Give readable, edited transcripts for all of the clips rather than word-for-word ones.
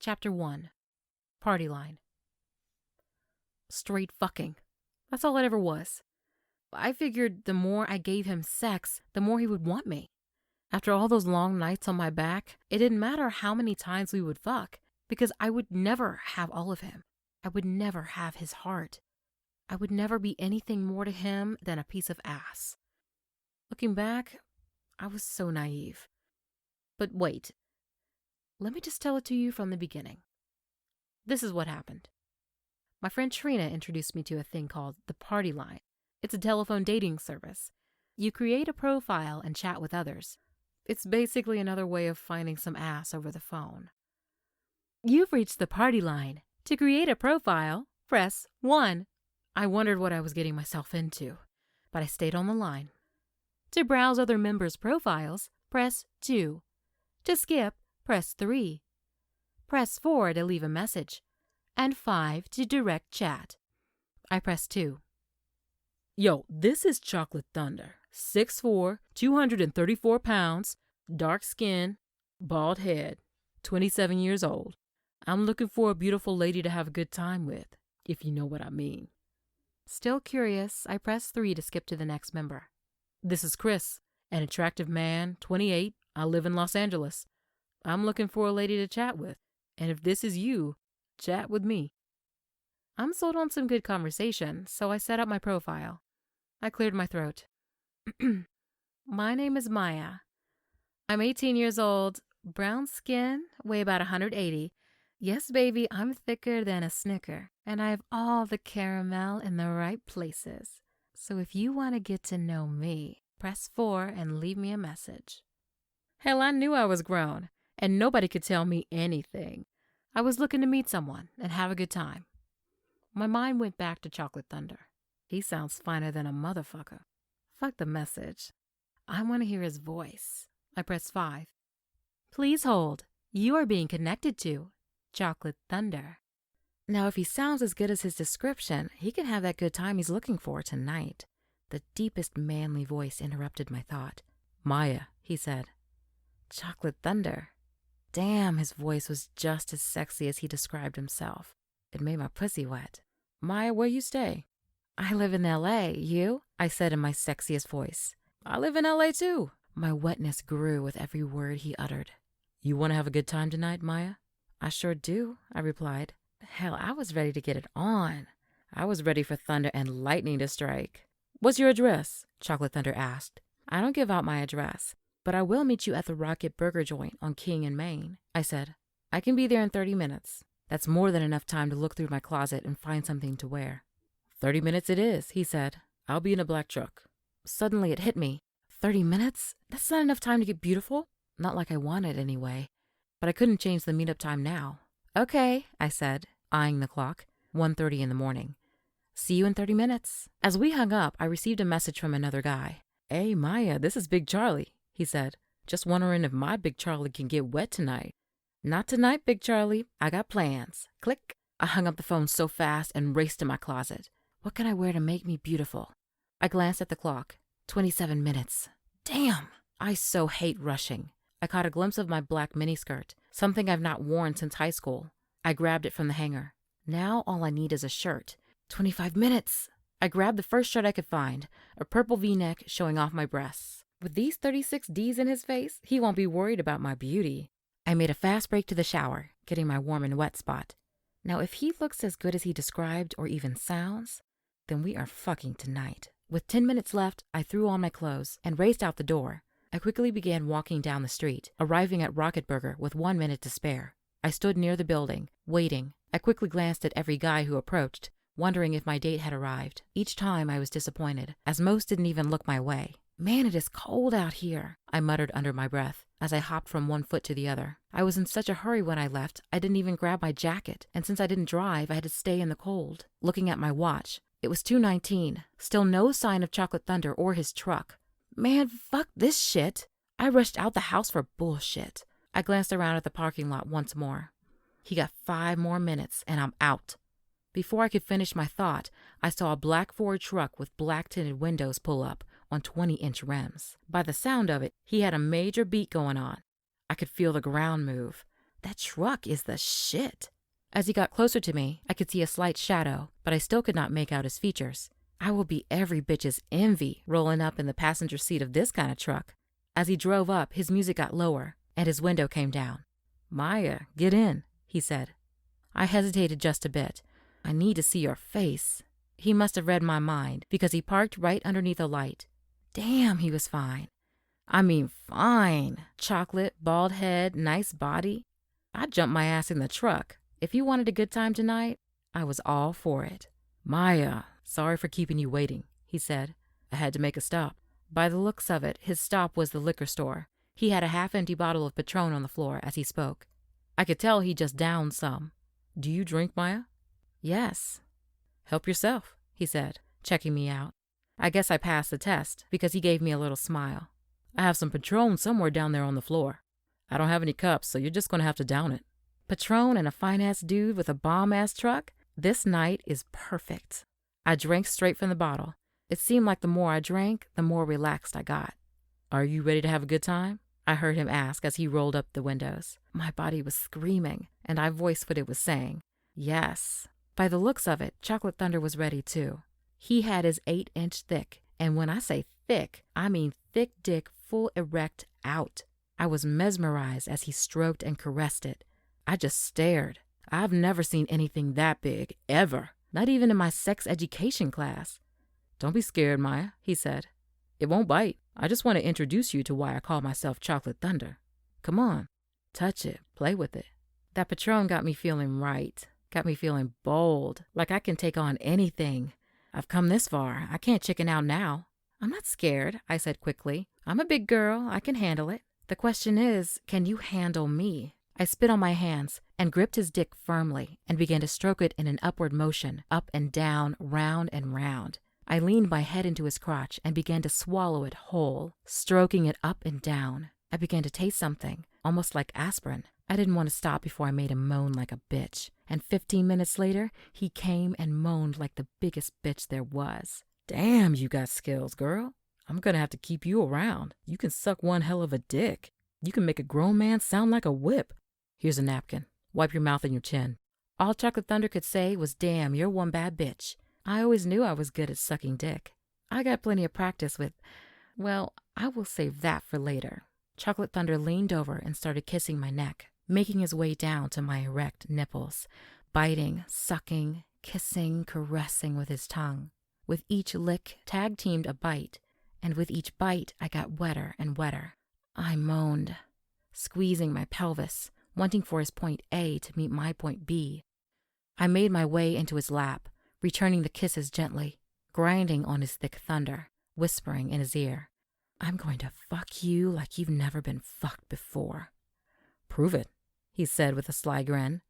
Chapter 1. Party Line. Straight fucking. That's all it ever was. I figured the more I gave him sex, the more he would want me. After all those long nights on my back, it didn't matter how many times we would fuck, because I would never have all of him. I would never have his heart. I would never be anything more to him than a piece of ass. Looking back, I was so naive. But wait, let me just tell it to you from the beginning. This is what happened. My friend Trina introduced me to a thing called the Party Line. It's a telephone dating service. You create a profile and chat with others. It's basically another way of finding some ass over the phone. You've reached the Party Line. To create a profile, press 1. I wondered what I was getting myself into, but I stayed on the line. To browse other members' profiles, press 2. To skip, press 3. Press 4 to leave a message, and 5 to direct chat. I pressed 2. Yo, this is Chocolate Thunder, 6'4", 234 pounds, dark skin, bald head, 27 years old. I'm looking for a beautiful lady to have a good time with, if you know what I mean. Still curious, I pressed 3 to skip to the next member. This is Chris, an attractive man, 28. I live in Los Angeles. I'm looking for a lady to chat with, and if this is you, chat with me. I'm sold on some good conversation, so I set up my profile. I cleared my throat. My name is Maya. I'm 18 years old, brown skin, weigh about 180. Yes, baby, I'm thicker than a Snicker, and I have all the caramel in the right places. So if you want to get to know me, press 4 and leave me a message. Hell, I knew I was grown, and nobody could tell me anything. I was looking to meet someone and have a good time. My mind went back to Chocolate Thunder. He sounds finer than a motherfucker. Fuck the message. I want to hear his voice. I pressed 5. Please hold. You are being connected to Chocolate Thunder. Now, if he sounds as good as his description, he can have that good time he's looking for tonight. The deepest manly voice interrupted my thought. Maya, he said. Chocolate Thunder. Damn, his voice was just as sexy as he described himself. It made my pussy wet. Maya, where you stay? I live in L.A. You? I said in my sexiest voice. I live in L.A. too. My wetness grew with every word he uttered. You want to have a good time tonight, Maya? I sure do, I replied. Hell, I was ready to get it on. I was ready for thunder and lightning to strike. What's your address? Chocolate Thunder asked. I don't give out my address, but I will meet you at the Rocket Burger Joint on King and Main, I said. I can be there in 30 minutes. That's more than enough time to look through my closet and find something to wear. 30 minutes it is, he said. I'll be in a black truck. Suddenly it hit me. 30 minutes? That's not enough time to get beautiful. Not like I wanted anyway. But I couldn't change the meetup time now. Okay, I said, eyeing the clock. 1:30 in the morning. See you in 30 minutes. As we hung up, I received a message from another guy. Hey, Maya, this is Big Charlie, he said. Just wondering if my Big Charlie can get wet tonight. Not tonight, Big Charlie. I got plans. Click. I hung up the phone so fast and raced to my closet. What can I wear to make me beautiful? I glanced at the clock. 27 minutes. Damn! I so hate rushing. I caught a glimpse of my black miniskirt, something I've not worn since high school. I grabbed it from the hanger. Now all I need is a shirt. 25 minutes! I grabbed the first shirt I could find, a purple V-neck showing off my breasts. With these 36 Ds in his face, he won't be worried about my beauty. I made a fast break to the shower, getting my warm and wet spot. Now if he looks as good as he described or even sounds, then we are fucking tonight. With 10 minutes left, I threw on my clothes and raced out the door. I quickly began walking down the street, arriving at Rocket Burger with 1 minute to spare. I stood near the building, waiting. I quickly glanced at every guy who approached, wondering if my date had arrived. Each time I was disappointed, as most didn't even look my way. Man, it is cold out here, I muttered under my breath as I hopped from one foot to the other. I was in such a hurry when I left, I didn't even grab my jacket, and since I didn't drive, I had to stay in the cold. Looking at my watch, it was 2:19. Still no sign of Chocolate Thunder or his truck. Man, fuck this shit. I rushed out the house for bullshit. I glanced around at the parking lot once more. He got 5 more minutes, and I'm out. Before I could finish my thought, I saw a black Ford truck with black tinted windows pull up on 20-inch rims. By the sound of it, he had a major beat going on. I could feel the ground move. That truck is the shit. As he got closer to me, I could see a slight shadow, but I still could not make out his features. I will be every bitch's envy rolling up in the passenger seat of this kind of truck. As he drove up, his music got lower, and his window came down. Maya, get in, he said. I hesitated just a bit. I need to see your face. He must have read my mind, because he parked right underneath a light. Damn, he was fine. I mean fine. Chocolate, bald head, nice body. I jumped my ass in the truck. If you wanted a good time tonight, I was all for it. Maya, sorry for keeping you waiting, he said. I had to make a stop. By the looks of it, his stop was the liquor store. He had a half-empty bottle of Patron on the floor as he spoke. I could tell he just downed some. Do you drink, Maya? Yes. Help yourself, he said, checking me out. I guess I passed the test because he gave me a little smile. I have some Patron somewhere down there on the floor. I don't have any cups, so you're just going to have to down it. Patron and a fine-ass dude with a bomb-ass truck? This night is perfect. I drank straight from the bottle. It seemed like the more I drank, the more relaxed I got. Are you ready to have a good time? I heard him ask as he rolled up the windows. My body was screaming, and I voiced what it was saying. Yes. By the looks of it, Chocolate Thunder was ready too. He had his 8-inch thick, and when I say thick, I mean thick dick full erect out. I was mesmerized as he stroked and caressed it. I just stared. I've never seen anything that big, ever. Not even in my sex education class. Don't be scared, Maya, he said. It won't bite. I just want to introduce you to why I call myself Chocolate Thunder. Come on, touch it, play with it. That Patron got me feeling right. Got me feeling bold, like I can take on anything. I've come this far. I can't chicken out now. I'm not scared, I said quickly. I'm a big girl. I can handle it. The question is, can you handle me? I spit on my hands and gripped his dick firmly and began to stroke it in an upward motion, up and down, round and round. I leaned my head into his crotch and began to swallow it whole, stroking it up and down. I began to taste something, almost like aspirin. I didn't want to stop before I made him moan like a bitch. And 15 minutes later, he came and moaned like the biggest bitch there was. Damn, you got skills, girl. I'm gonna have to keep you around. You can suck one hell of a dick. You can make a grown man sound like a whip. Here's a napkin. Wipe your mouth and your chin. All Chocolate Thunder could say was, damn, you're one bad bitch. I always knew I was good at sucking dick. I got plenty of practice with, well, I will save that for later. Chocolate Thunder leaned over and started kissing my neck, making his way down to my erect nipples, biting, sucking, kissing, caressing with his tongue. With each lick, tag-teamed a bite, and with each bite, I got wetter and wetter. I moaned, squeezing my pelvis, wanting for his point A to meet my point B. I made my way into his lap, returning the kisses gently, grinding on his thick thunder, whispering in his ear, I'm going to fuck you like you've never been fucked before. Prove it, he said with a sly grin.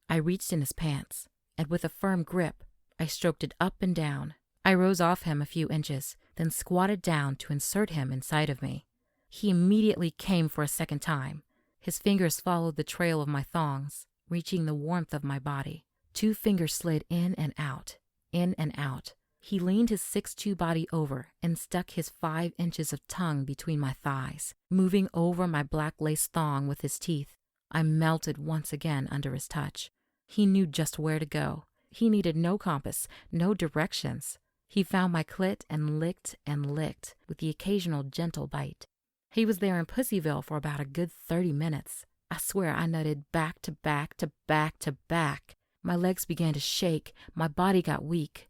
I reached in his pants, and with a firm grip, I stroked it up and down. I rose off him a few inches, then squatted down to insert him inside of me. He immediately came for a second time. His fingers followed the trail of my thongs, reaching the warmth of my body. 2 fingers slid in and out, in and out. He leaned his 6'2" body over and stuck his 5 inches of tongue between my thighs, moving over my black lace thong with his teeth. I melted once again under his touch. He knew just where to go. He needed no compass, no directions. He found my clit and licked with the occasional gentle bite. He was there in Pussyville for about a good 30 minutes. I swear I nutted back to back to back to back. My legs began to shake. My body got weak.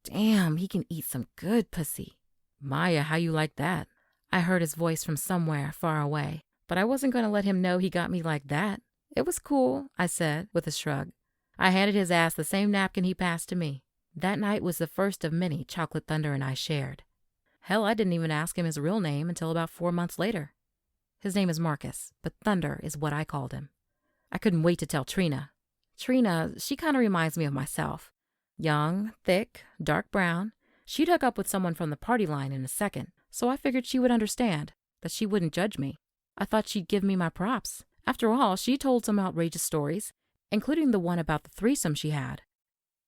Damn, he can eat some good pussy. Maya, how you like that? I heard his voice from somewhere far away, but I wasn't going to let him know he got me like that. It was cool, I said with a shrug. I handed his ass the same napkin he passed to me. That night was the first of many Chocolate Thunder and I shared. Hell, I didn't even ask him his real name until about 4 months later. His name is Marcus, but Thunder is what I called him. I couldn't wait to tell Trina. Trina, she kind of reminds me of myself. Young, thick, dark brown. She'd hook up with someone from the party line in a second, so I figured she would understand, that she wouldn't judge me. I thought she'd give me my props. After all, she told some outrageous stories, including the one about the threesome she had.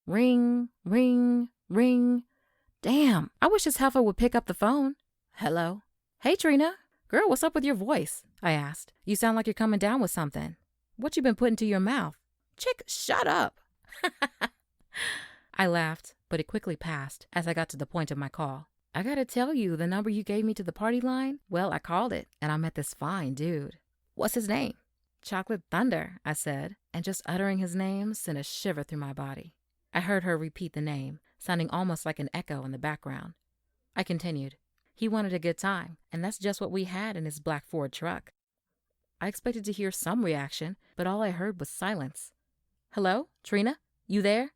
Ring, ring, ring. Damn, I wish this heifer would pick up the phone. Hello? Hey, Trina. Girl, what's up with your voice? I asked. You sound like you're coming down with something. What you been putting to your mouth? Chick, shut up. I laughed, but it quickly passed as I got to the point of my call. I gotta tell you, the number you gave me to the party line, well, I called it, and I met this fine dude. What's his name? Chocolate Thunder, I said, and just uttering his name sent a shiver through my body. I heard her repeat the name, sounding almost like an echo in the background. I continued. He wanted a good time, and that's just what we had in his black Ford truck. I expected to hear some reaction, but all I heard was silence. Hello, Trina? You there?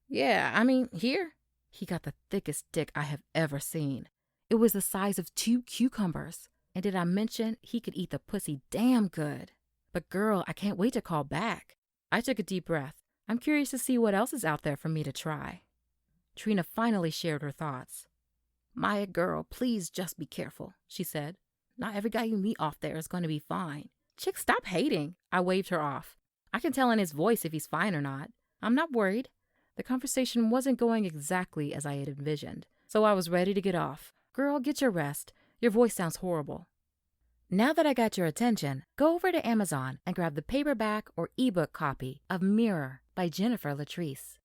Yeah, here. He got the thickest dick I have ever seen. It was the size of 2 cucumbers. And did I mention he could eat the pussy damn good? But girl, I can't wait to call back. I took a deep breath. I'm curious to see what else is out there for me to try. Trina finally shared her thoughts. Maya girl, please just be careful, she said. Not every guy you meet off there is going to be fine. Chick, stop hating. I waved her off. I can tell in his voice if he's fine or not. I'm not worried. The conversation wasn't going exactly as I had envisioned, so I was ready to get off. Girl, get your rest. Your voice sounds horrible. Now that I got your attention, go over to Amazon and grab the paperback or ebook copy of Mirror by Jennifer Latrice.